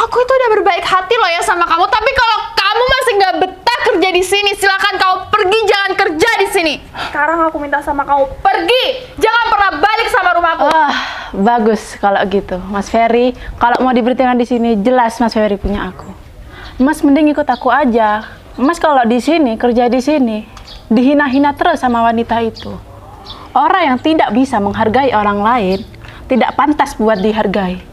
Aku itu udah berbaik hati loh ya sama kamu, tapi kalau kamu masih nggak betah kerja di sini, silakan kamu pergi, jangan kerja di sini. Sekarang aku minta sama kamu pergi, jangan pernah balik sama rumahku. Bagus kalau gitu, Mas Ferry. Kalau mau diberhentikan di sini, jelas Mas Ferry punya aku. Mas mending ikut aku aja. Mas kalau di sini, kerja di sini, dihina-hina terus sama wanita itu. Orang yang tidak bisa menghargai orang lain, tidak pantas buat dihargai.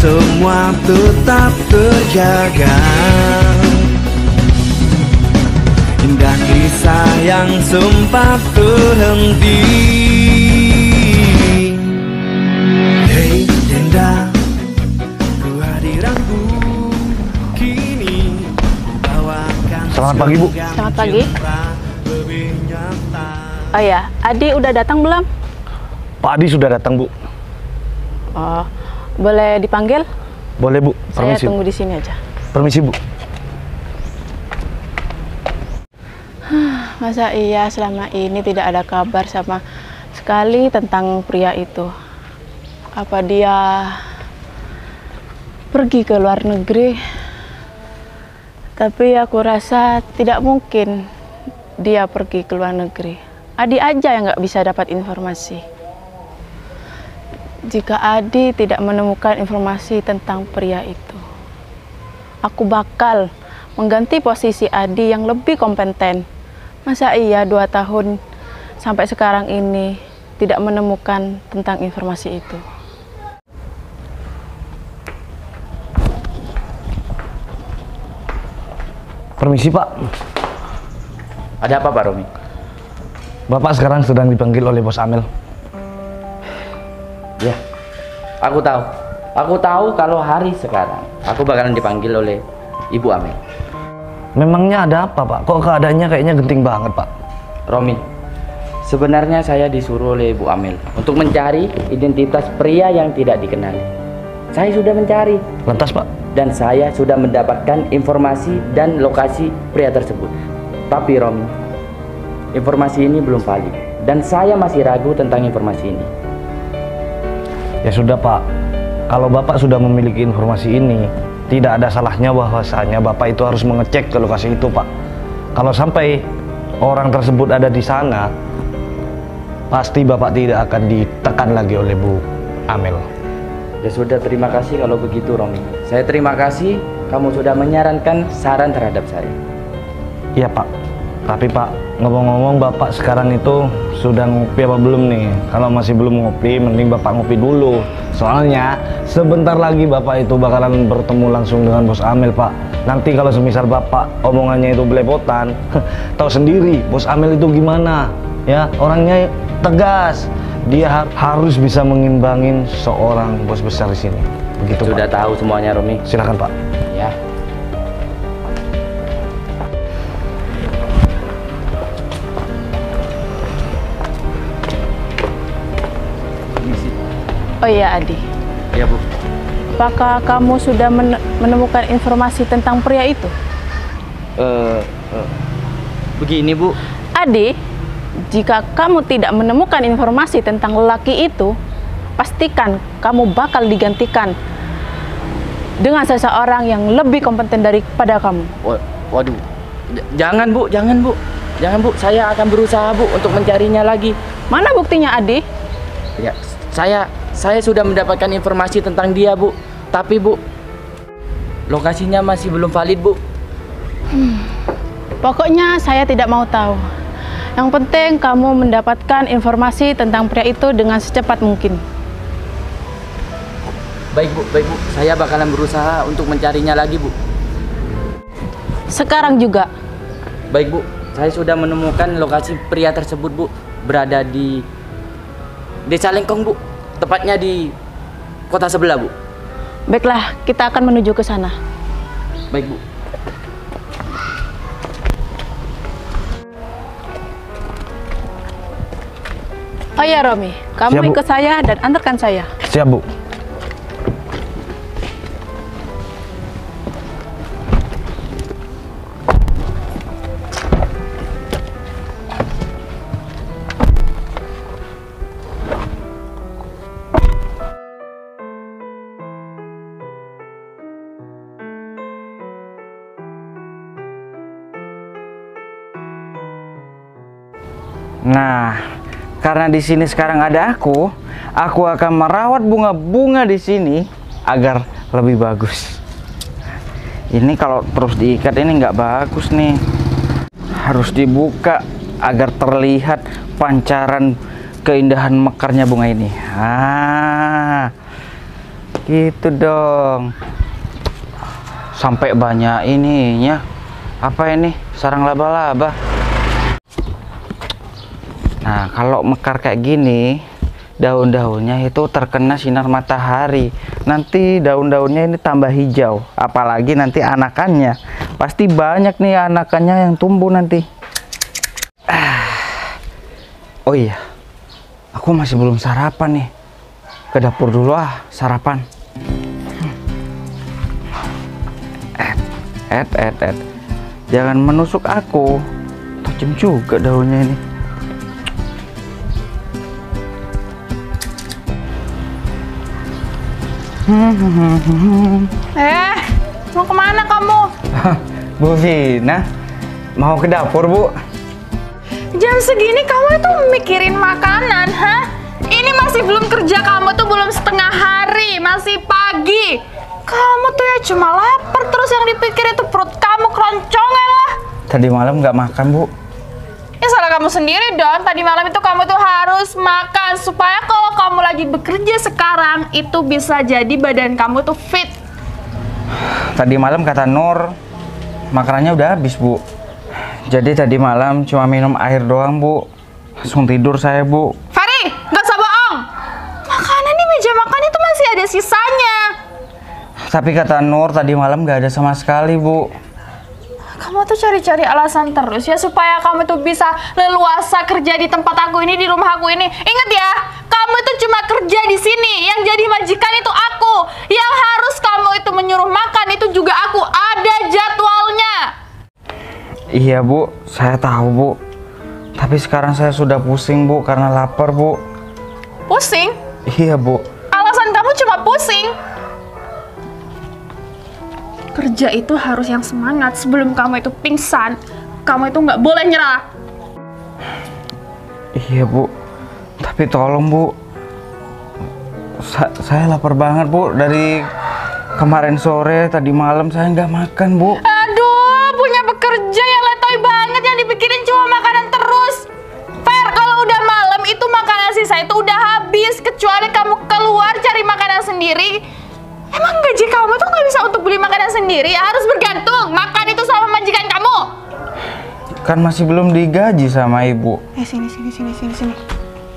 Semua tetap terjaga. Indah kisah yang sempat terhenti. Hei Dinda, kehadiranku kini bawakan. Selamat pagi, Bu. Selamat pagi. Oh ya, Adi udah datang belum? Pak Adi sudah datang, Bu. Oh, boleh dipanggil? Boleh, Bu. Permisi. Saya tunggu di sini aja. Permisi, Bu. Masa iya selama ini tidak ada kabar sama sekali tentang pria itu? Apa dia pergi ke luar negeri? Tapi aku rasa tidak mungkin dia pergi ke luar negeri. Adi aja yang nggak bisa dapat informasi. Jika Adi tidak menemukan informasi tentang pria itu, aku bakal mengganti posisi Adi yang lebih kompeten. Masa iya 2 tahun sampai sekarang ini tidak menemukan tentang informasi itu? Permisi, Pak. Ada apa, Pak Romi? Bapak sekarang sedang dipanggil oleh Bos Amel. Ya, aku tahu. Aku tahu kalau hari sekarang aku bakalan dipanggil oleh Ibu Amel. Memangnya ada apa, Pak? Kok keadaannya kayaknya genting banget, Pak? Romi, sebenarnya saya disuruh oleh Ibu Amel untuk mencari identitas pria yang tidak dikenali. Saya sudah mencari. Lantas, Pak? Dan saya sudah mendapatkan informasi dan lokasi pria tersebut. Tapi Romi, informasi ini belum valid dan saya masih ragu tentang informasi ini. Ya sudah, Pak. Kalau Bapak sudah memiliki informasi ini, tidak ada salahnya bahwasanya Bapak itu harus mengecek ke lokasi itu, Pak. Kalau sampai orang tersebut ada di sana, pasti Bapak tidak akan ditekan lagi oleh Bu Amel. Ya sudah, terima kasih kalau begitu, Romi. Saya terima kasih kamu sudah menyarankan saran terhadap saya. Iya, Pak. Tapi Pak, ngomong-ngomong Bapak sekarang itu sudah ngopi apa belum nih? Kalau masih belum ngopi, mending Bapak ngopi dulu. Soalnya sebentar lagi Bapak itu bakalan bertemu langsung dengan Bos Amel, Pak. Nanti kalau semisal Bapak omongannya itu belepotan, tahu sendiri Bos Amel itu gimana? Ya, orangnya tegas. Dia harus bisa mengimbangin seorang bos besar di sini. Begitu, Sudah Pak. tahu semuanya, Romi. Silakan, Pak. Ya. Oh iya, Adi. Ya, Bu. Apakah kamu sudah menemukan informasi tentang pria itu? Begini, Bu. Adi, jika kamu tidak menemukan informasi tentang lelaki itu, pastikan kamu bakal digantikan dengan seseorang yang lebih kompeten daripada kamu. Waduh. Jangan, Bu. Jangan, Bu. Jangan, Bu. Saya akan berusaha, Bu, untuk mencarinya lagi. Mana buktinya, Adi? Ya, saya sudah mendapatkan informasi tentang dia, Bu. Tapi, Bu, lokasinya masih belum valid, Bu. Pokoknya saya tidak mau tahu. Yang penting kamu mendapatkan informasi tentang pria itu dengan secepat mungkin. Baik, Bu. Saya bakalan berusaha untuk mencarinya lagi, Bu. Sekarang juga. Baik, Bu. Saya sudah menemukan lokasi pria tersebut, Bu. Berada di Desa Lengkong, Bu. Tepatnya di kota sebelah, Bu. Baiklah, kita akan menuju ke sana. Baik, Bu. Oh ya, Romi, kamu Siap, Bu. ikut saya dan antarkan saya. Siap, Bu. Nah, karena di sini sekarang ada aku akan merawat bunga-bunga di sini agar lebih bagus. Ini kalau terus diikat ini nggak bagus nih. Harus dibuka agar terlihat pancaran keindahan mekarnya bunga ini. Gitu dong. Sampai banyak ininya. Apa ini? Sarang laba-laba. Nah, kalau mekar kayak gini, daun-daunnya itu terkena sinar matahari. Nanti daun-daunnya ini tambah hijau. Apalagi nanti anakannya. Pasti banyak nih anakannya yang tumbuh nanti. Oh iya, aku masih belum sarapan nih. Ke dapur dulu sarapan. Jangan menusuk aku. Tajam juga daunnya ini. Mau kemana kamu? Bu Vina, mau ke dapur, Bu? Jam segini kamu itu mikirin makanan, hah? Ini masih belum kerja, kamu tuh belum setengah hari, masih pagi. Kamu tuh ya cuma lapar, terus yang dipikir itu perut kamu keroncongan lah. Tadi malam nggak makan, Bu. Ya salah kamu sendiri dong, tadi malam itu kamu tuh harus makan supaya kalau kamu lagi bekerja sekarang itu bisa jadi badan kamu tuh fit. Tadi malam kata Nur, makanannya udah habis, Bu. Jadi tadi malam cuma minum air doang, Bu. Langsung tidur saya, Bu. Ferry, nggak usah bohong. Makanan di meja makan itu masih ada sisanya. Tapi kata Nur tadi malam nggak ada sama sekali, Bu. Kamu tuh cari-cari alasan terus ya supaya kamu tuh bisa leluasa kerja di tempat aku ini, di rumah aku ini. Ingat ya, kamu itu cuma kerja di sini. Yang jadi majikan itu aku. Yang harus kamu itu menyuruh makan itu juga aku. Ada jadwalnya. Iya, Bu. Saya tahu, Bu. Tapi sekarang saya sudah pusing, Bu, karena lapar, Bu. Pusing? Iya, Bu. Alasan kamu cuma pusing. Kerja itu harus yang semangat. Sebelum kamu itu pingsan, kamu itu nggak boleh nyerah. Iya, Bu. Tapi tolong, Bu. Saya lapar banget, Bu. Dari kemarin sore, tadi malam saya nggak makan, Bu. Aduh, punya pekerja yang letoy banget, yang dipikirin cuma makanan terus. Fer, kalau udah malam itu makanan sisa itu udah habis. Kecuali kamu keluar cari makanan sendiri. Emang gaji kamu tuh nggak bisa untuk beli makanan sendiri? Harus bergantung. Makan itu sama majikan kamu. Kan masih belum digaji sama Ibu. Sini.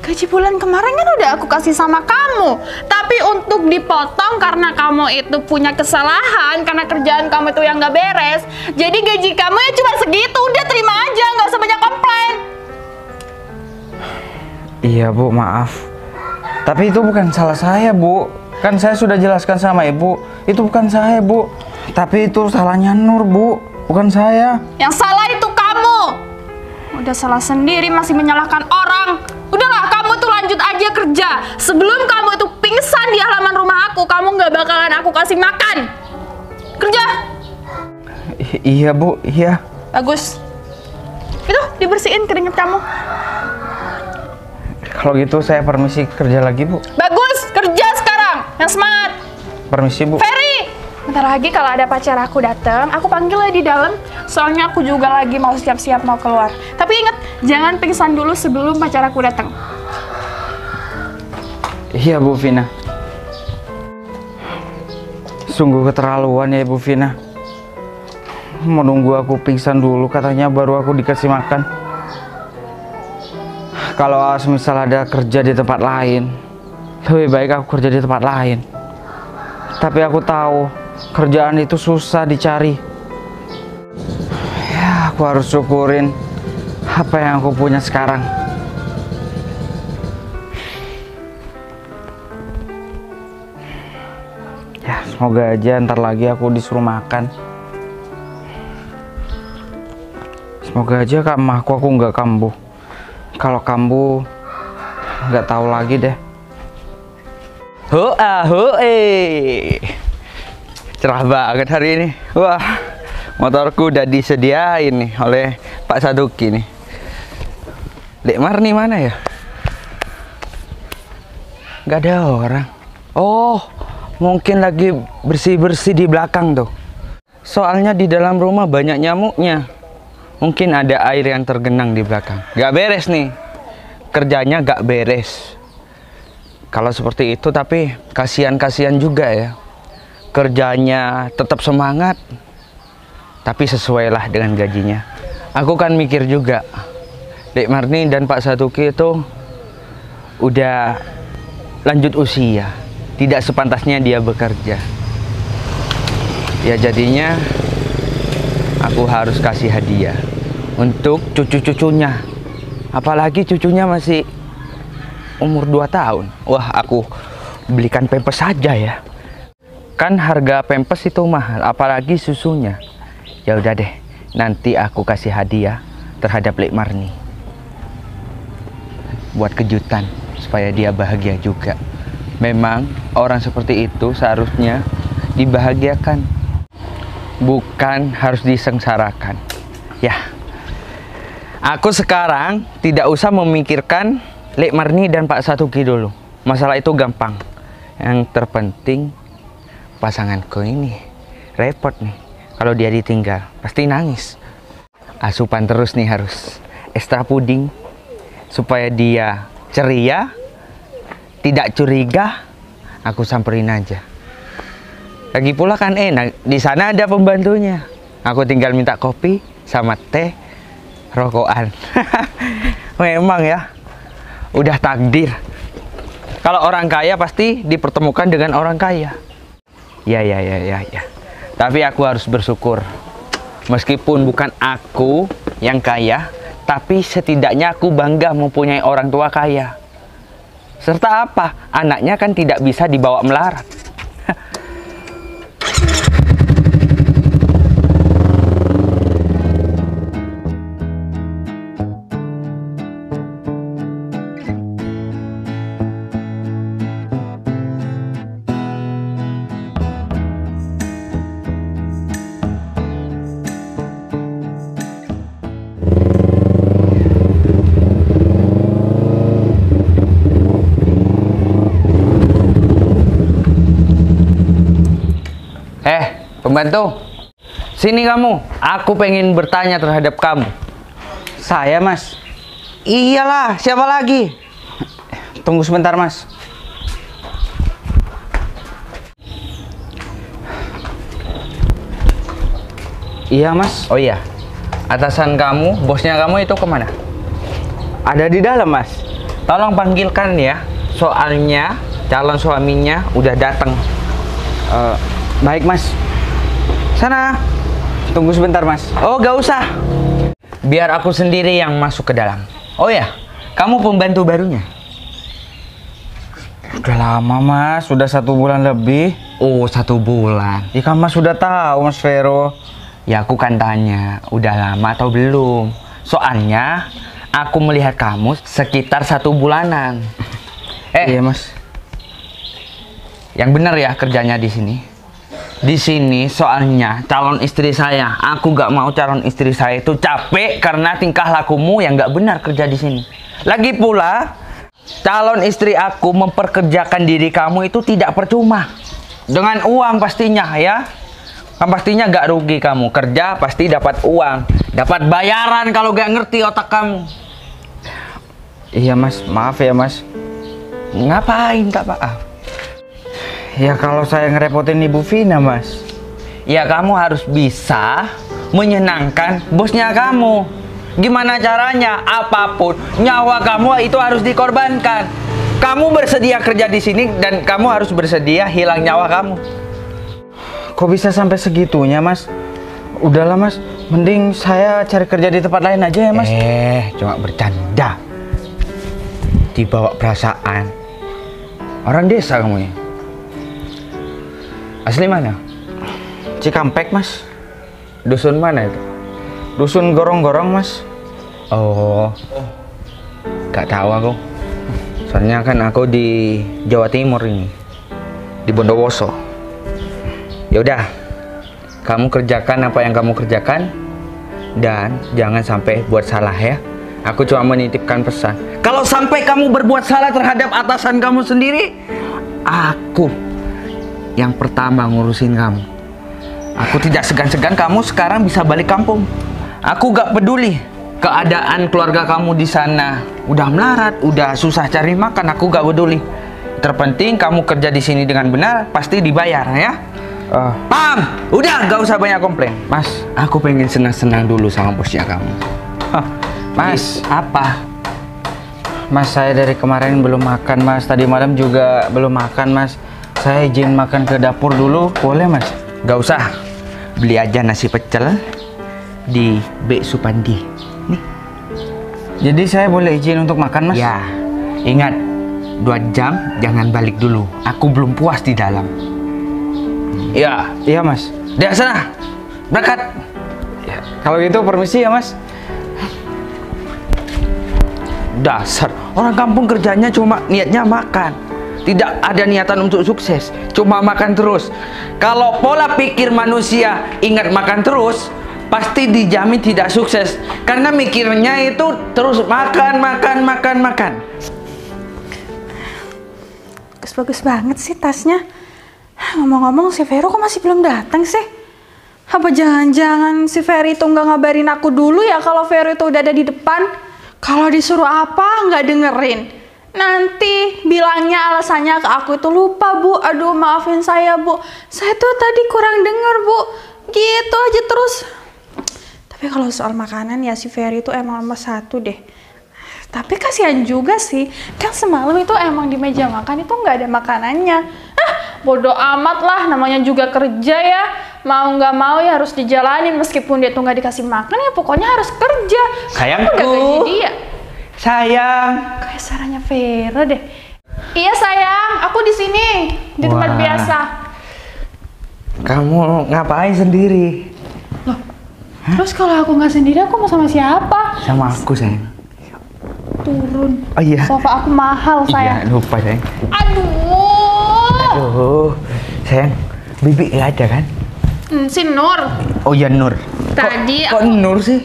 Gaji bulan kemarin kan udah aku kasih sama kamu. Tapi untuk dipotong karena kamu itu punya kesalahan, karena kerjaan kamu itu yang nggak beres. Jadi gaji kamu ya cuma segitu. Udah terima aja, nggak usah banyak komplain. Iya, Bu, maaf. Tapi itu bukan salah saya, Bu. Kan saya sudah jelaskan sama Ibu. Itu bukan saya, Bu. Tapi itu salahnya Nur, Bu. Bukan saya. Yang salah itu kamu. Udah salah sendiri masih menyalahkan orang. Udahlah, kamu tuh lanjut aja kerja. Sebelum kamu itu pingsan di halaman rumah aku, kamu nggak bakalan aku kasih makan. Kerja. Iya, Bu. Iya. Bagus. Itu dibersihin keringet kamu. Kalau gitu saya permisi kerja lagi, Bu. Bagus, kerja. Yang semangat. Permisi, Bu. Ferry, bentar lagi kalau ada pacar aku datang, aku panggil ya di dalam. Soalnya aku juga lagi mau siap-siap mau keluar. Tapi ingat, jangan pingsan dulu sebelum pacar aku datang. Iya, Bu Vina. Sungguh keterlaluan ya, Bu Vina. Mau nunggu aku pingsan dulu katanya baru aku dikasih makan. Kalau misal ada kerja di tempat lain, lebih baik aku kerja di tempat lain. Tapi aku tahu kerjaan itu susah dicari. Ya, aku harus syukurin apa yang aku punya sekarang. Ya, semoga aja ntar lagi aku disuruh makan. Semoga aja kak mahku aku nggak kambuh. Kalau kambuh nggak tahu lagi deh. Hoa hoe, cerah banget hari ini. Wah, motorku udah disediain nih oleh Pak Saduki nih. Dek Marni mana ya? Nggak ada orang. Oh, mungkin lagi bersih-bersih di belakang tuh. Soalnya di dalam rumah banyak nyamuknya. Mungkin ada air yang tergenang di belakang. Gak beres nih. Kerjanya gak beres. Kalau seperti itu tapi kasihan-kasihan juga ya. Kerjanya tetap semangat. Tapi sesuailah dengan gajinya. Aku kan mikir juga. Dek Marni dan Pak Saduki itu udah lanjut usia. Tidak sepantasnya dia bekerja. Ya jadinya aku harus kasih hadiah untuk cucu-cucunya. Apalagi cucunya masih umur 2 tahun. Wah, aku belikan pampers saja ya. Kan harga pampers itu mahal, apalagi susunya. Ya udah deh, nanti aku kasih hadiah terhadap Lek Marni. Buat kejutan supaya dia bahagia juga. Memang orang seperti itu seharusnya dibahagiakan, bukan harus disengsarakan. Ya, aku sekarang tidak usah memikirkan Lek Marni dan Pak Saduki dulu. Masalah itu gampang. Yang terpenting pasanganku ini repot nih. Kalau dia ditinggal pasti nangis. Asupan terus nih harus. Ekstra puding supaya dia ceria, tidak curiga. Aku samperin aja. Lagi pula kan enak, di sana ada pembantunya. Aku tinggal minta kopi sama teh, rokokan. Memang ya, udah takdir. Kalau orang kaya pasti dipertemukan dengan orang kaya. Ya. Tapi aku harus bersyukur. Meskipun bukan aku yang kaya, tapi setidaknya aku bangga mempunyai orang tua kaya. Serta apa? Anaknya kan tidak bisa dibawa melarat. Pembantu, sini kamu. Aku pengen bertanya terhadap kamu. Saya, Mas? Iyalah, siapa lagi? Tunggu sebentar, Mas. Iya, Mas. Oh iya, atasan kamu, bosnya kamu itu kemana? Ada di dalam, Mas. Tolong panggilkan ya, soalnya calon suaminya udah datang. Baik, Mas. Sana. Tunggu sebentar, Mas. Oh, gak usah. Biar aku sendiri yang masuk ke dalam. Oh ya, kamu pembantu barunya? Udah lama, Mas. Sudah 1 bulan lebih. Oh, 1 bulan. Ya kan Mas sudah tahu, Mas Vero. Ya aku kan tanya, udah lama atau belum? Soalnya aku melihat kamu sekitar 1 bulanan. Iya, Mas. Yang benar ya kerjanya di sini. Di sini soalnya calon istri saya. Aku gak mau calon istri saya itu capek karena tingkah lakumu yang gak benar kerja di sini. Lagi pula calon istri aku memperkerjakan diri kamu itu tidak percuma. Dengan uang pastinya ya. Kan pastinya gak rugi kamu. Kerja pasti dapat uang. Dapat bayaran kalau gak ngerti otak kamu. Iya mas, maaf ya mas. Ngapain tak maaf? Ya kalau saya ngerepotin Ibu Vina mas. Ya kamu harus bisa menyenangkan bosnya kamu. Gimana caranya? Apapun, nyawa kamu itu harus dikorbankan. Kamu bersedia kerja di sini dan kamu harus bersedia hilang nyawa kamu. Kok bisa sampai segitunya, Mas? Udahlah, Mas. Mending saya cari kerja di tempat lain aja ya, Mas. Cuma bercanda. Dibawa perasaan. Orang desa kamu ya? Asli mana? Cikampek, Mas. Dusun mana itu? Dusun gorong-gorong mas. Oh, gak tahu aku. Soalnya kan aku di Jawa Timur ini, di Bondowoso. Ya udah, kamu kerjakan apa yang kamu kerjakan dan jangan sampai buat salah ya. Aku cuma menitipkan pesan. Kalau sampai kamu berbuat salah terhadap atasan kamu sendiri, aku yang pertama ngurusin kamu. Aku tidak segan-segan kamu sekarang bisa balik kampung. Aku gak peduli keadaan keluarga kamu di sana. Udah melarat, udah susah cari makan, aku gak peduli. Terpenting kamu kerja di sini dengan benar, pasti dibayar ya. Paham? Udah gak usah banyak komplain. Mas, aku pengen senang-senang dulu sama bosnya kamu. Mas, apa? Mas, saya dari kemarin belum makan mas. Tadi malam juga belum makan mas. Saya izin makan ke dapur dulu, boleh mas? Gak usah, beli aja nasi pecel di B Supandi. Nih. Jadi saya boleh izin untuk makan, Mas? Ya. Ingat, 2 jam jangan balik dulu. Aku belum puas di dalam. Iya. Iya, Mas. Dia sana. Berangkat. Ya. Kalau gitu permisi ya, Mas. Dasar orang kampung kerjanya cuma niatnya makan. Tidak ada niatan untuk sukses. Cuma makan terus. Kalau pola pikir manusia ingat makan terus, pasti dijamin tidak sukses karena mikirnya itu terus makan. Bagus banget sih tasnya. Ngomong-ngomong si Vero kok masih belum datang sih? Apa jangan-jangan si Vero itu nggak ngabarin aku dulu ya kalau Vero itu udah ada di depan? Kalau disuruh apa nggak dengerin. Nanti bilangnya alasannya ke aku itu lupa bu. Aduh maafin saya bu. Saya tuh tadi kurang denger bu. Gitu aja terus. Tapi kalau soal makanan ya si Ferry itu emang nomor 1 deh. Tapi kasihan juga sih, kan semalam itu emang di meja makan itu nggak ada makanannya. Bodoh amat lah, namanya juga kerja ya. Mau nggak mau ya harus dijalanin meskipun dia tuh nggak dikasih makan ya pokoknya harus kerja. Sayangku. Udah gaji dia. Sayang. Kayak sarannya Vera deh. Iya sayang, aku di sini di tempat biasa. Kamu ngapain sendiri? Loh, terus kalau aku nggak sendiri, aku mau sama siapa? Sama aku, sayang. Turun. Oh iya. Sofa aku mahal, sayang. Iya, lupa, sayang. Aduh. Sayang. Bibi nggak ada kan? Si Nur. Oh iya, Nur. Tadi kok Nur sih?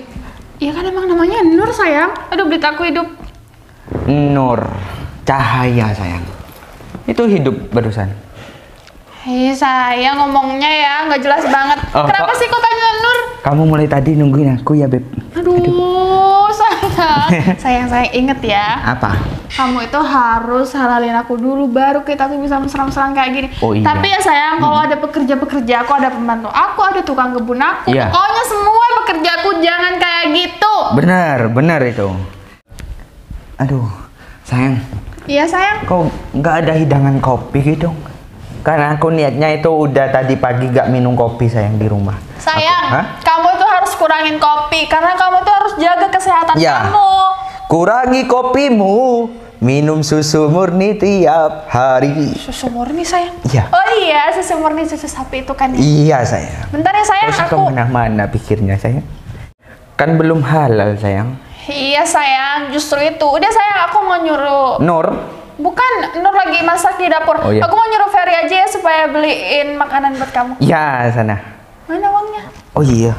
Iya kan emang namanya Nur, sayang. Aduh, beritaku hidup. Nur. Cahaya, sayang. Itu hidup barusan. Hei sayang ngomongnya ya nggak jelas banget. Kenapa sih kok tanya Nur? Kamu mulai tadi nungguin aku ya Beb. Aduh sayang. sayang inget ya. Apa? Kamu itu harus halalin aku dulu baru kita tuh bisa mesra-mesraan kayak gini. Oh, iya. Tapi ya sayang kalau ada pekerja-pekerja aku, ada pembantu aku, ada tukang kebun aku. Iya. Pokoknya semua pekerjaku jangan kayak gitu. Benar itu. Aduh, sayang. Iya sayang. Kok nggak ada hidangan kopi gitu? Karena aku niatnya itu udah tadi pagi gak minum kopi sayang di rumah. Sayang, kamu itu harus kurangin kopi karena kamu tuh harus jaga kesehatan kamu. Kurangi kopimu, minum susu murni tiap hari. Susu murni sayang? Iya. Oh iya, susu murni susu sapi itu kan? Iya sayang. Bentar ya sayang, terus aku. Kemana-mana pikirnya sayang? Kan belum halal sayang. Iya sayang, justru itu. Udah sayang, aku mau nyuruh. Nur. Bukan, Nur lagi masak di dapur. Oh, iya. Aku mau nyuruh Ferry aja ya supaya beliin makanan buat kamu. Ya, sana. Mana uangnya? Oh iya.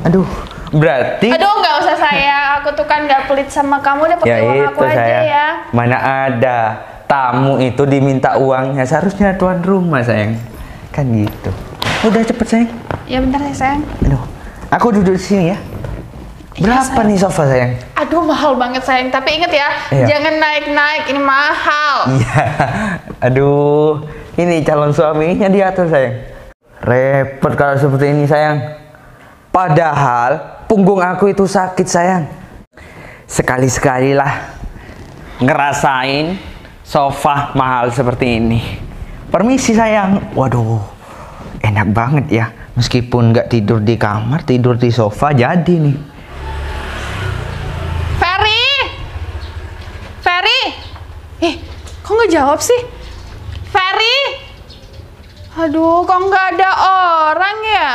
Aduh, Berarti Aduh, nggak usah sayang. Aku tuh kan nggak pelit sama kamu. Udah pakai ya uang aku itu aja sayang. ya. Mana ada tamu itu diminta uangnya, seharusnya tuan rumah sayang. Kan gitu. Udah cepet sayang. Ya bentar ya sayang. Aduh, aku duduk di sini ya. Berapa nih sofa sayang? Aduh, mahal banget sayang. Tapi inget ya, Iya. jangan naik-naik. Ini mahal. Iya. Aduh, ini calon suaminya diatur sayang. Repot kalau seperti ini sayang. Padahal punggung aku itu sakit sayang. Sekali-sekalilah ngerasain sofa mahal seperti ini. Permisi sayang. Waduh, enak banget ya. Meskipun nggak tidur di kamar, tidur di sofa jadi nih. Ferry! Kok nggak jawab sih? Ferry! Aduh, kok nggak ada orang ya?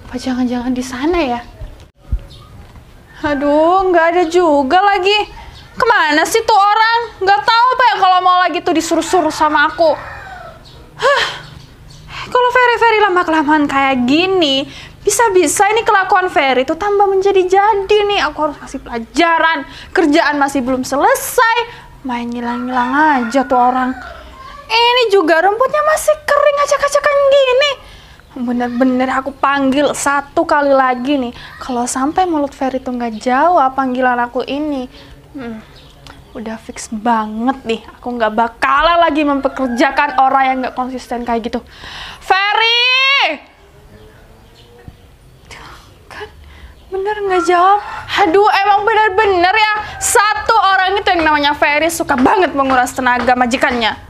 Apa jangan-jangan di sana ya? Aduh, nggak ada juga lagi. Kemana sih tuh orang? Nggak tahu apa ya kalau mau lagi tuh disuruh-suruh sama aku. Kalau Ferry lama-kelamaan kayak gini, bisa-bisa ini kelakuan Ferry tuh tambah menjadi-jadi nih. Aku harus kasih pelajaran. Kerjaan masih belum selesai. Main ngilang-ngilang aja tuh orang. Ini juga rumputnya masih kering acak-acakan gini. Bener-bener aku panggil 1 kali lagi nih. Kalau sampai mulut Ferry tuh nggak jawab panggilan aku ini, udah fix banget nih. Aku nggak bakalan lagi mempekerjakan orang yang nggak konsisten kayak gitu. Ferry! Kan bener nggak jawab. Aduh, emang bener-bener ya. 1 orang itu yang namanya Ferry suka banget menguras tenaga majikannya.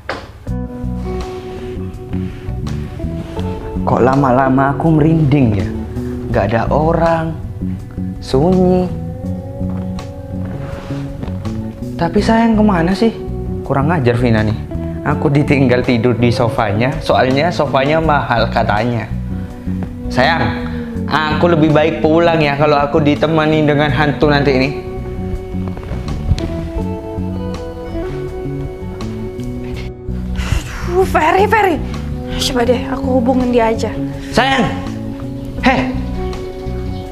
Kok lama-lama aku merinding ya? Gak ada orang, sunyi. Tapi sayang kemana sih? Kurang ajar Vina nih. Aku ditinggal tidur di sofanya, soalnya sofanya mahal katanya. Sayang, aku lebih baik pulang ya kalau aku ditemani dengan hantu nanti ini. Ferry. Coba deh, aku hubungin dia aja. Sayang,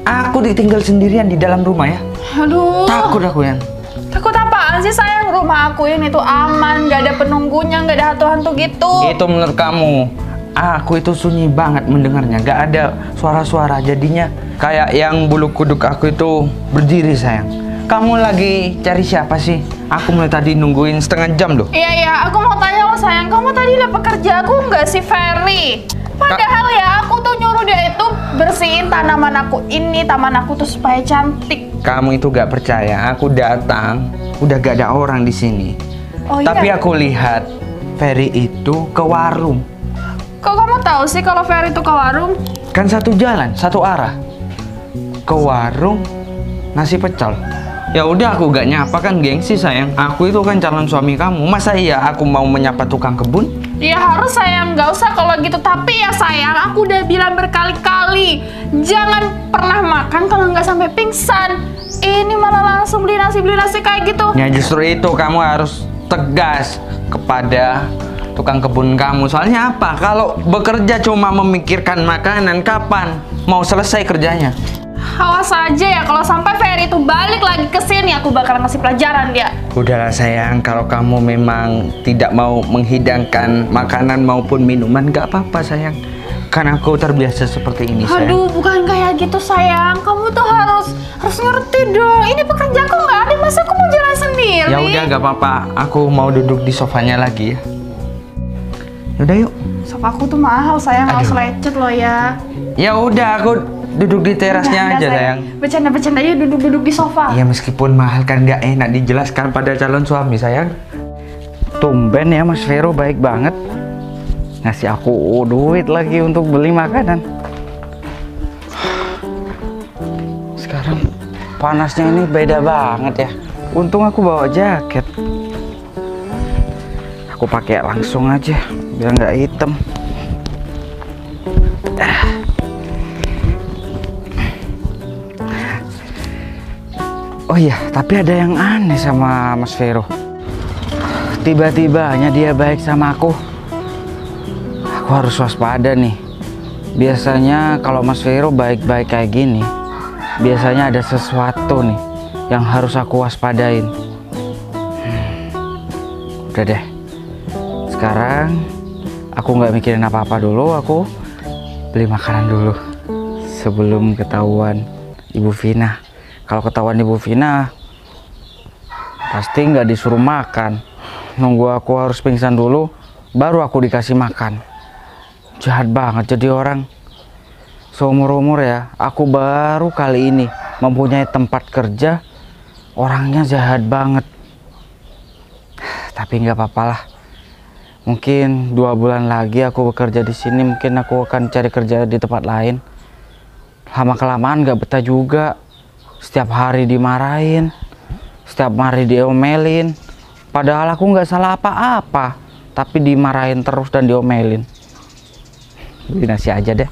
aku ditinggal sendirian di dalam rumah ya. Aduh. Takut aku yang. Takut apaan sih sayang? Rumah aku ini tuh aman, gak ada penunggunya, gak ada hantu-hantu gitu. Itu menurut kamu. Aku itu sunyi banget mendengarnya, gak ada suara-suara. Jadinya kayak yang bulu kuduk aku itu berdiri sayang. Kamu lagi cari siapa sih? Aku mulai tadi nungguin setengah jam loh. Iya, aku mau tanya lo sayang, kamu tadi lihat pekerja aku nggak sih Ferry? Padahal ya aku tuh nyuruh dia itu bersihin tanaman aku ini, taman aku tuh supaya cantik. Kamu itu gak percaya, aku datang, udah gak ada orang di sini. Oh iya? Tapi aku lihat Ferry itu ke warung. Kok kamu tahu sih kalau Ferry itu ke warung? Kan satu jalan, satu arah. Ke warung nasi pecel. Ya udah aku gak nyapa kan gengsi sayang. Aku itu kan calon suami kamu. Masa iya aku mau menyapa tukang kebun? Ya harus sayang, nggak usah kalau gitu. Tapi ya sayang, aku udah bilang berkali-kali, jangan pernah makan kalau nggak sampai pingsan. Ini malah langsung beli nasi kayak gitu. Ya justru itu kamu harus tegas kepada tukang kebun kamu. Soalnya apa? Kalau bekerja cuma memikirkan makanan, kapan mau selesai kerjanya? Awas aja ya, kalau sampai Ferry itu balik lagi ke sini, aku bakal ngasih pelajaran dia. Udahlah sayang, kalau kamu memang tidak mau menghidangkan makanan maupun minuman, gak apa-apa sayang. Kan aku terbiasa seperti ini sayang. Aduh, bukan kayak gitu sayang. Kamu tuh harus ngerti dong. Ini pekerjaanku nggak ada, masa aku mau jalan sendiri? Ya udah gak apa-apa, aku mau duduk di sofanya lagi ya. Yaudah yuk. Sofaku tuh mahal sayang, harus Aduh. lecet loh ya. Ya udah, aku duduk di terasnya Udah, aja sayang. Bercanda aja duduk di sofa. Ya meskipun mahal kan gak enak dijelaskan pada calon suami sayang. Tumben ya Mas Vero baik banget. Ngasih aku duit lagi untuk beli makanan. Sekarang panasnya ini beda banget ya. Untung aku bawa jaket. Aku pakai langsung aja biar nggak hitam. Oh iya, tapi ada yang aneh sama Mas Vero. Tiba-tibanya dia baik sama aku. Aku harus waspada nih. Biasanya kalau Mas Vero baik-baik kayak gini, biasanya ada sesuatu nih yang harus aku waspadain. Udah deh, sekarang aku nggak mikirin apa-apa dulu, aku beli makanan dulu sebelum ketahuan Ibu Vina. Kalau ketahuan Ibu Vina pasti nggak disuruh makan, nunggu aku harus pingsan dulu baru aku dikasih makan. Jahat banget jadi orang. Seumur-umur ya, aku baru kali ini mempunyai tempat kerja, orangnya jahat banget. Tapi nggak apa-apa lah. Mungkin 2 bulan lagi aku bekerja di sini, mungkin aku akan cari kerja di tempat lain. Lama-kelamaan nggak betah juga. Setiap hari dimarahin, setiap hari diomelin. Padahal aku nggak salah apa-apa, tapi dimarahin terus dan diomelin. Beli nasi aja deh.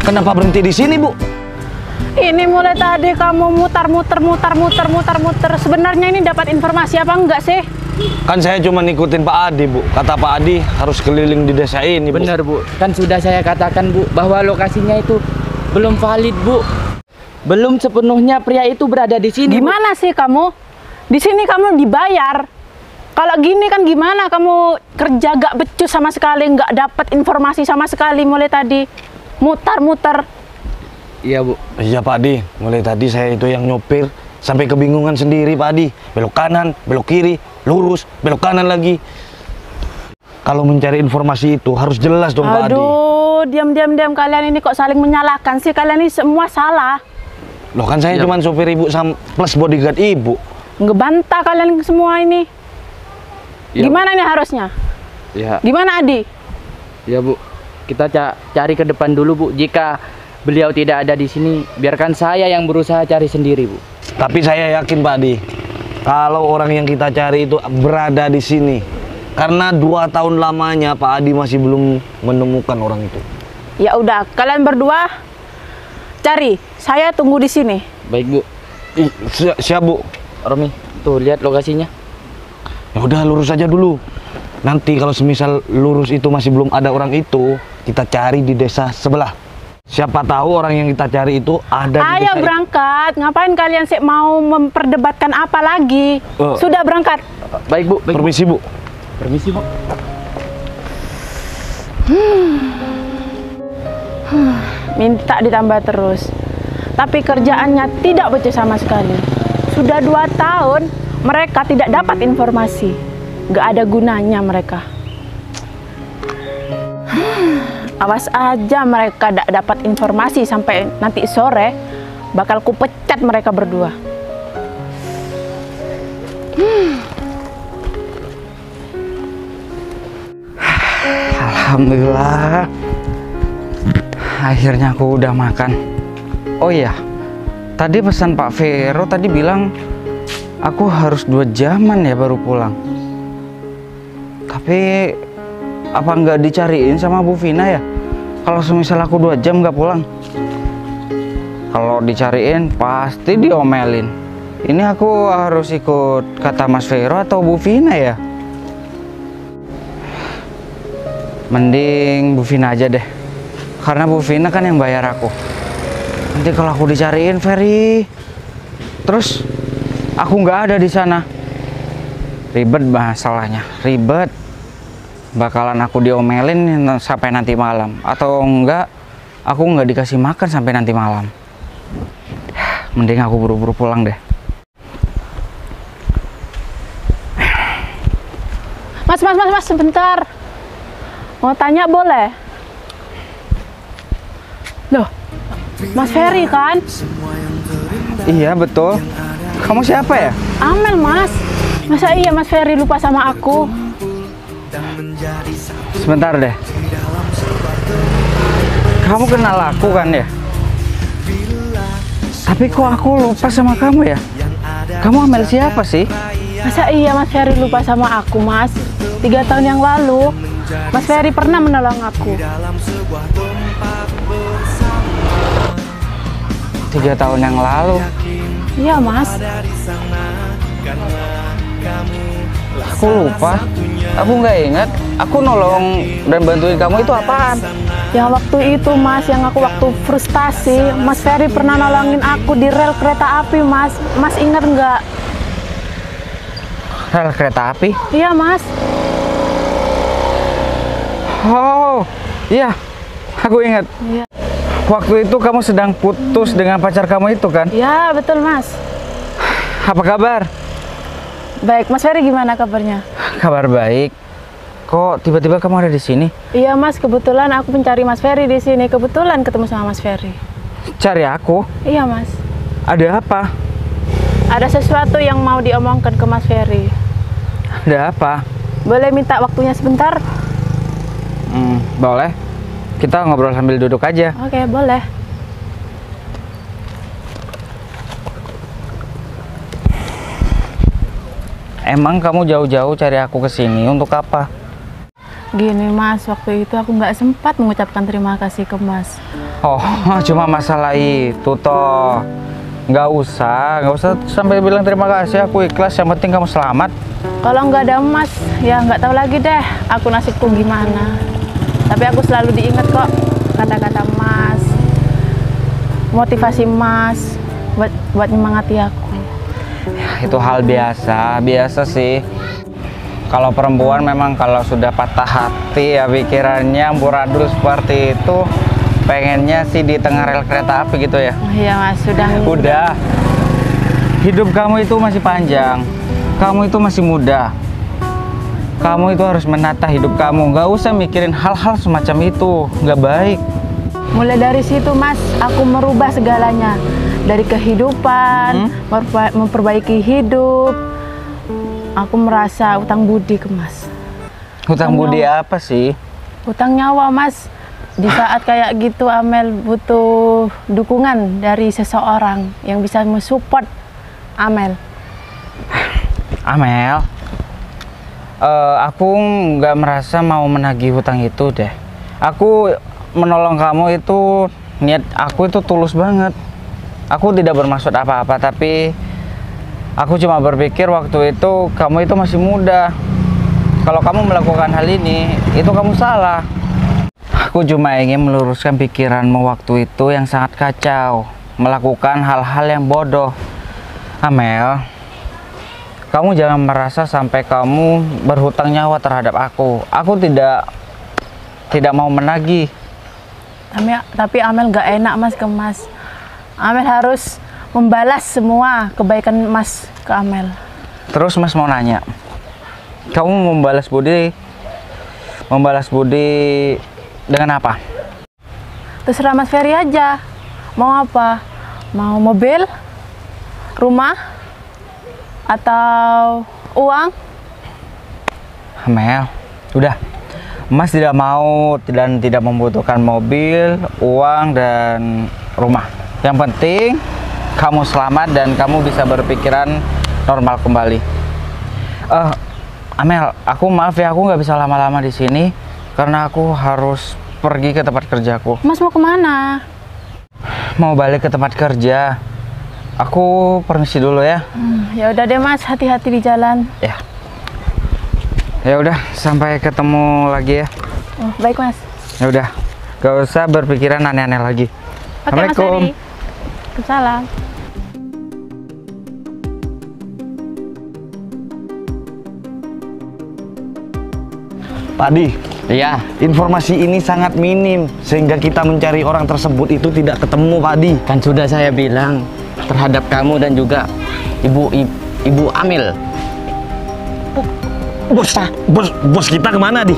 Kenapa berhenti di sini, Bu? Ini mulai tadi kamu muter. Sebenarnya ini dapat informasi apa enggak sih? Kan saya cuma ngikutin Pak Adi, Bu. Kata Pak Adi harus keliling di desa ini, Bu. Benar, Bu. Kan sudah saya katakan, Bu, bahwa lokasinya itu belum valid, Bu. Belum sepenuhnya pria itu berada di sini. Gimana sih kamu? Di sini kamu dibayar. Kalau gini kan gimana kamu kerja gak becus sama sekali, nggak dapat informasi sama sekali mulai tadi. Muter. Iya, Bu. Iya, Pak Adi. Mulai tadi saya itu yang nyopir sampai kebingungan sendiri, Pak Adi. Belok kanan, belok kiri, lurus, belok kanan lagi. Kalau mencari informasi itu harus jelas dong, Pak Adi. Aduh, diam. Kalian ini kok saling menyalahkan sih? Kalian ini semua salah. Loh, kan saya cuma sopir Ibu plus bodyguard Ibu. Ngebantah kalian semua ini. Ya, gimana ini harusnya? Ya. Gimana, Adi? Ya, Bu. Kita cari ke depan dulu, Bu. Jika beliau tidak ada di sini, biarkan saya yang berusaha cari sendiri, Bu. Tapi saya yakin, Pak Adi, kalau orang yang kita cari itu berada di sini. Karena 2 tahun lamanya Pak Adi masih belum menemukan orang itu. Ya udah, kalian berdua cari. Saya tunggu di sini. Baik, Bu. Siap, Bu. Romi, tuh lihat lokasinya. Ya udah, lurus aja dulu. Nanti kalau semisal lurus itu masih belum ada orang itu, kita cari di desa sebelah. Siapa tahu orang yang kita cari itu ada di desa. Ayo berangkat. Ngapain kalian sih mau memperdebatkan apa lagi? Sudah berangkat. Baik, Bu. Baik, Permisi, Bu. Permisi, Bu. Minta ditambah terus. Tapi kerjaannya tidak becus sama sekali. Sudah 2 tahun mereka tidak dapat informasi. Gak ada gunanya mereka. Awas aja mereka tidak dapat informasi sampai nanti sore, bakal kupecat mereka berdua. Alhamdulillah, akhirnya aku udah makan. Oh iya, tadi pesan Pak Vero tadi bilang aku harus 2 jaman ya baru pulang. Tapi apa nggak dicariin sama Bu Vina ya? Kalau semisal aku 2 jam nggak pulang, kalau dicariin pasti diomelin. Ini aku harus ikut kata Mas Vero atau Bu Vina ya? Mending Bu Vina aja deh, karena Bu Vina kan yang bayar aku. Nanti kalau aku dicariin Ferry, terus aku nggak ada di sana, ribet masalahnya, ribet. Bakalan aku diomelin sampai nanti malam, atau enggak aku nggak dikasih makan sampai nanti malam. Mending aku buru-buru pulang deh. Mas, sebentar. Mau tanya boleh? Loh, Mas Ferry kan? Iya betul. Kamu siapa ya? Amel, Mas. Masa iya Mas Ferry lupa sama aku? Sebentar deh. Kamu kenal aku kan ya? Tapi kok aku lupa sama kamu ya? Kamu Amel siapa sih? Masa iya Mas Ferry lupa sama aku, Mas? 3 tahun yang lalu Mas Ferry pernah menolong aku. dalam sebuah tempat bersama. 3 tahun yang lalu. Iya Mas. Dari sana karena kamu Aku lupa. Aku nggak ingat. Aku nolong dan bantuin kamu itu apaan? Yang waktu itu Mas, yang aku waktu frustasi, Mas Ferry pernah nolongin aku di rel kereta api Mas. Mas ingat nggak? Rel kereta api? Iya Mas. Oh, iya. Aku ingat. Iya. Waktu itu kamu sedang putus dengan pacar kamu itu kan? Ya betul Mas. Apa kabar? Baik, Mas Ferry gimana kabarnya? Kabar baik. Kok tiba-tiba kamu ada di sini? Iya Mas, kebetulan aku mencari Mas Ferry di sini. Kebetulan ketemu sama Mas Ferry. Cari aku? Iya Mas. Ada apa? Ada sesuatu yang mau diomongkan ke Mas Ferry. Ada apa? Boleh minta waktunya sebentar? Boleh. Kita ngobrol sambil duduk aja. Oke, boleh. Emang kamu jauh-jauh cari aku ke sini untuk apa? Gini Mas, waktu itu aku nggak sempat mengucapkan terima kasih ke Mas. Oh, cuma masalah itu toh. Nggak usah sampai bilang terima kasih. Aku ikhlas, yang penting kamu selamat. Kalau nggak ada Mas, ya nggak tahu lagi deh aku nasibku gimana. Tapi aku selalu diingat kok kata-kata Mas, motivasi Mas buat nyemangati aku. Itu hal biasa sih. Kalau perempuan memang kalau sudah patah hati ya pikirannya amburadul seperti itu, pengennya sih di tengah rel kereta api gitu ya. Iya Mas, Udah. Hidup kamu itu masih panjang. Kamu itu masih muda. Kamu itu harus menata hidup kamu. Nggak usah mikirin hal-hal semacam itu. Nggak baik. Mulai dari situ Mas, aku merubah segalanya. Dari kehidupan, memperbaiki hidup. Aku merasa utang budi ke Mas. Hutang budi apa sih? Utang nyawa Mas. Di saat kayak gitu Amel butuh dukungan dari seseorang yang bisa mensupport Amel. Amel, aku nggak merasa mau menagih hutang itu deh. Aku menolong kamu itu, niat aku itu tulus banget. Aku tidak bermaksud apa-apa, tapi aku cuma berpikir waktu itu kamu itu masih muda. Kalau kamu melakukan hal ini, itu kamu salah. Aku cuma ingin meluruskan pikiranmu waktu itu yang sangat kacau, melakukan hal-hal yang bodoh. Amel, kamu jangan merasa sampai kamu berhutang nyawa terhadap aku. Aku tidak mau menagih. Tapi Amel gak enak Mas ke Mas. Amel harus membalas semua kebaikan Mas ke Amel. Terus Mas mau nanya, kamu membalas budi dengan apa? Terserah Mas Ferry aja. Mau apa? Mau mobil? Rumah? Atau uang? Amel, udah. Mas tidak mau dan tidak membutuhkan mobil, uang, dan rumah. Yang penting kamu selamat dan kamu bisa berpikiran normal kembali. Amel, aku maaf ya, aku nggak bisa lama-lama di sini karena aku harus pergi ke tempat kerjaku. Mas mau kemana? Mau balik ke tempat kerja. Aku permisi dulu ya. Ya udah deh Mas, hati-hati di jalan. Ya. Ya udah, sampai ketemu lagi ya. Oh, baik Mas. Ya udah, gak usah berpikiran aneh-aneh lagi. Oke Mas Assalamualaikum. Ferry. Waalaikumsalam. Pak Di, Iya. informasi ini sangat minim sehingga kita mencari orang tersebut itu tidak ketemu, Pak Di. Kan sudah saya bilang terhadap kamu dan juga ibu Amil. Bos kita kemana, Di?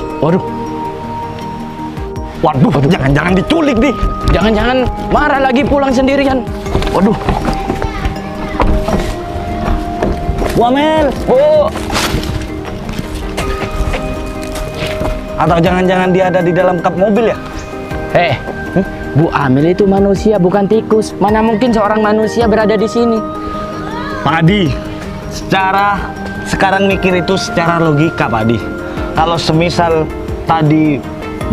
Waduh, jangan-jangan diculik, Di. Jangan-jangan marah lagi pulang sendirian. Waduh. Bu Amel, Bu. Atau jangan-jangan dia ada di dalam kap mobil ya? Bu Amil itu manusia bukan tikus. Mana mungkin seorang manusia berada di sini? Pak Adi, sekarang mikir itu secara logika, Pak Adi. Kalau semisal tadi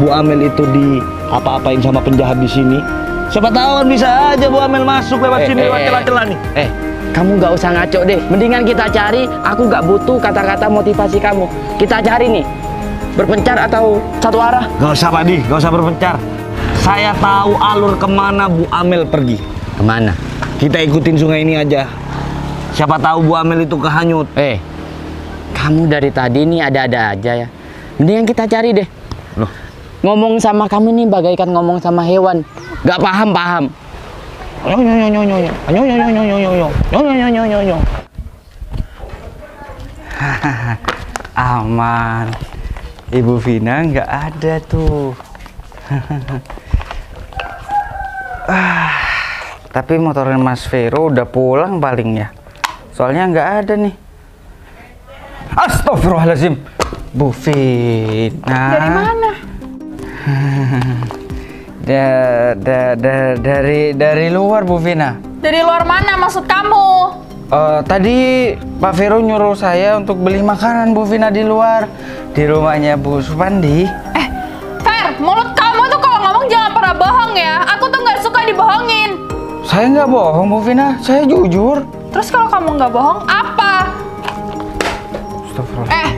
Bu Amel itu di apa-apain sama penjahat di sini. Siapa tahu kan bisa aja Bu Amel masuk lewat sini, lewat celah-celah nih. Kamu nggak usah ngaco deh. Mendingan kita cari. Aku nggak butuh kata-kata motivasi kamu. Kita cari nih. Berpencar atau satu arah? Gak usah Pak Di, gak usah berpencar. Saya tahu alur kemana Bu Amel pergi. Kemana? Kita ikutin sungai ini aja. Siapa tahu Bu Amel itu kehanyut. Kamu dari tadi nih ada-ada aja ya. Mendingan kita cari deh. Loh? Ngomong sama kamu nih bagaikan ngomong sama hewan. Gak paham-paham. Aman. Ibu Vina nggak ada tuh. Tapi motornya Mas Vero udah pulang paling ya. Soalnya nggak ada nih. Astagfirullahaladzim. Bu Vina. Dari mana? Dari luar Bu Vina. Dari luar mana maksud kamu? Tadi Pak Vero nyuruh saya untuk beli makanan Bu Vina di luar, di rumahnya Bu Supandi. Fer, mulut kamu tuh kalau ngomong jangan pernah bohong ya. Aku tuh nggak suka dibohongin. Saya nggak bohong Bu Vina, saya jujur. Terus kalau kamu nggak bohong, apa? Astagfirullah.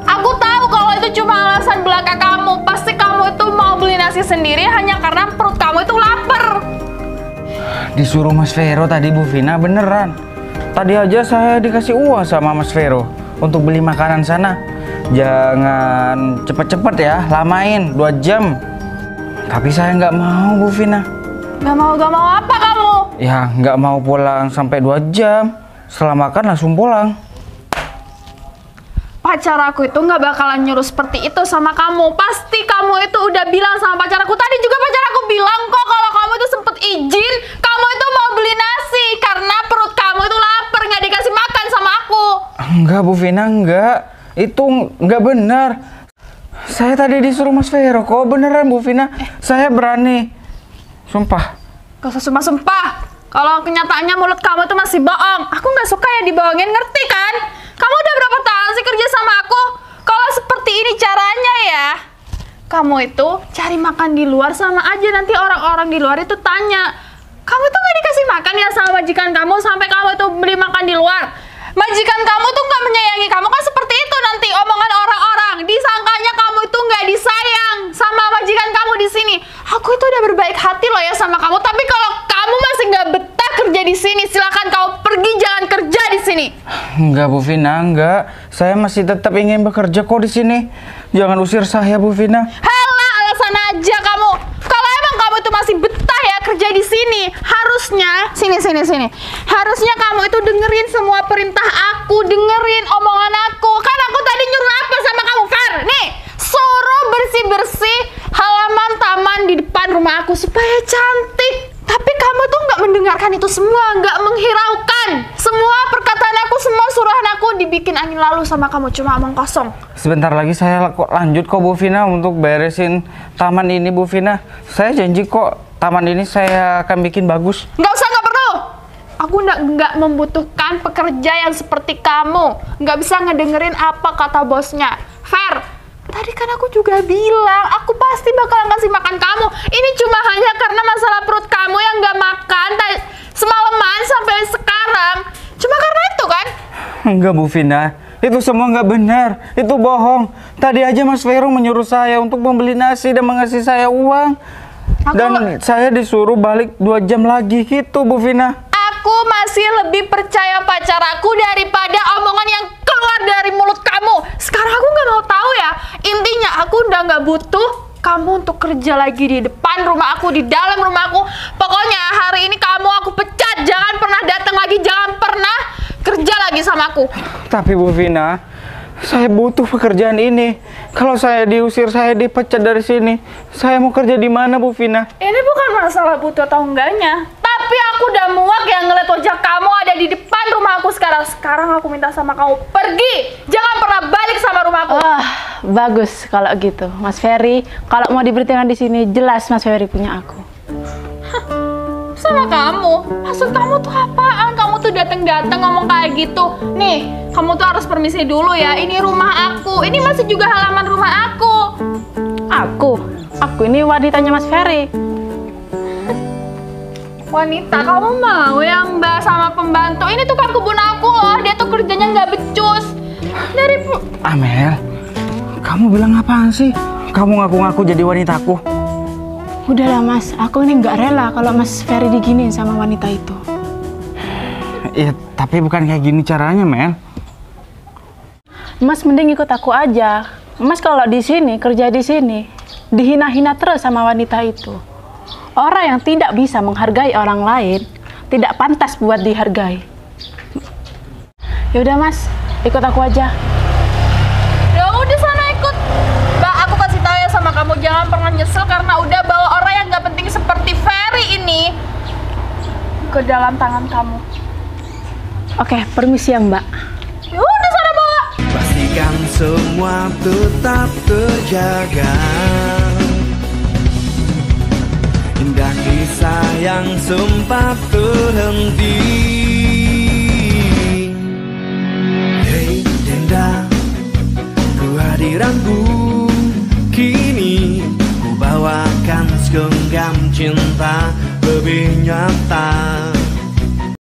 Aku tahu kalau itu cuma alasan belaka kamu. Pasti kamu itu mau beli nasi sendiri hanya karena perut kamu itu lapar. Disuruh Mas Vero tadi Bu Vina, beneran. Tadi aja saya dikasih uang sama Mas Vero untuk beli makanan sana. Jangan cepet-cepet ya, lamain 2 jam. Tapi saya nggak mau Bu Vina. Gak mau apa kamu? Ya nggak mau pulang sampai 2 jam. Setelah makan langsung pulang. Pacar aku itu nggak bakalan nyuruh seperti itu sama kamu. Pasti kamu itu udah bilang sama pacar aku. Tadi juga pacar aku bilang kok kalau kamu itu sempet izin, kamu itu mau beli nasi karena perut kamu itu lapar, nggak dikasih makan sama aku. Enggak Bu Vina, enggak. Itu nggak benar. Saya tadi disuruh Mas Vero kok, beneran Bu Vina. Saya berani. Sumpah. Gak usah sumpah-sumpah. Kalau kenyataannya mulut kamu itu masih bohong. Aku nggak suka ya dibohongin, ngerti kan? Kamu udah berapa tahun sih kerja sama aku? Kalau seperti ini caranya ya, kamu itu cari makan di luar sama aja nanti orang-orang di luar itu tanya, kamu tuh nggak dikasih makan ya sama majikan kamu sampai kamu itu beli makan di luar. Majikan kamu tuh nggak menyayangi kamu kan seperti itu nanti omongan orang-orang. Disangkanya kamu itu nggak disayang sama majikan kamu di sini. Aku itu udah berbaik hati loh ya sama kamu. Tapi kalau kamu masih nggak betah kerja di sini, silakan kamu pergi, jangan kerja di sini. Enggak Bu Vina, enggak. Saya masih tetap ingin bekerja kok di sini. Jangan usir saya Bu Vina. Halah, alasan aja kamu. Kalau emang kamu itu masih betah ya kerja di sini, harusnya sini. Harusnya kamu itu dengerin semua perintah aku, dengerin omongan aku. Kan aku tadi nyuruh apa sama kamu, Fer? Nih, suruh bersih-bersih halaman taman di depan rumah aku supaya cantik. Tapi kamu tuh nggak mendengarkan itu semua, nggak menghiraukan. Semua perkataan aku, semua suruhan aku dibikin angin lalu sama kamu, cuma omong kosong. Sebentar lagi saya lanjut kok Bu Vina untuk beresin taman ini Bu Vina. Saya janji kok taman ini saya akan bikin bagus. Nggak usah, nggak perlu. Aku nggak membutuhkan pekerja yang seperti kamu. Nggak bisa ngedengerin apa kata bosnya. Fer, tadi kan aku juga bilang, aku pasti bakalan kasih makan kamu. Ini cuma hanya karena masalah perut kamu yang nggak makan semalaman sampai sekarang. Cuma karena itu kan? Enggak Bu Vina, itu semua nggak benar. Itu bohong. Tadi aja Mas Vero menyuruh saya untuk membeli nasi dan mengasih saya uang. Dan saya disuruh balik 2 jam lagi gitu Bu Vina. Aku masih lebih percaya pacar aku daripada omongan yang keluar dari mulut kamu. Sekarang aku nggak mau tahu ya. Intinya aku udah nggak butuh kamu untuk kerja lagi di depan rumah aku, di dalam rumah aku. Pokoknya hari ini kamu aku pecat. Jangan pernah datang lagi, jangan pernah kerja lagi sama aku. Tapi Bu Vina, saya butuh pekerjaan ini. Kalau saya diusir, saya dipecat dari sini. Saya mau kerja di mana Bu Vina? Ini bukan masalah butuh atau enggaknya. Tapi aku udah muak ya ngeliat wajah kamu ada di depan rumah aku sekarang. Sekarang aku minta sama kamu pergi. Jangan pernah balik sama rumah aku. Bagus kalau gitu, Mas Ferry. Kalau mau diberhentikan di sini, jelas Mas Ferry punya aku. Sama kamu? Maksud kamu tuh apaan? Kamu tuh datang-datang ngomong kayak gitu. Nih, kamu tuh harus permisi dulu ya. Ini rumah aku. Ini masih juga halaman rumah aku. Aku ini wanitanya Mas Ferry. Wanita, kamu mau yang mbak sama pembantu? Ini tukang kebun aku loh, dia tuh kerjanya nggak becus. Amel, kamu bilang apaan sih? Kamu ngaku-ngaku jadi wanitaku. Udahlah Mas, aku ini nggak rela kalau Mas Ferry diginiin sama wanita itu. Ya, tapi bukan kayak gini caranya, Mel. Mas mending ikut aku aja. Mas kalau di sini, kerja di sini, dihina-hina terus sama wanita itu. Orang yang tidak bisa menghargai orang lain, tidak pantas buat dihargai. Yaudah Mas, ikut aku aja. Ya udah sana ikut. Mbak, aku kasih tahu ya sama kamu, jangan pernah nyesel karena udah bawa orang yang nggak penting seperti Ferry ini ke dalam tangan kamu. Oke, permisi ya Mbak. Ya udah sana bawa. Pastikan semua tetap terjaga. Indah kisah yang sempat terhenti. Hei janda, kehadiranku kini ku bawakan segenggam cinta lebih nyata.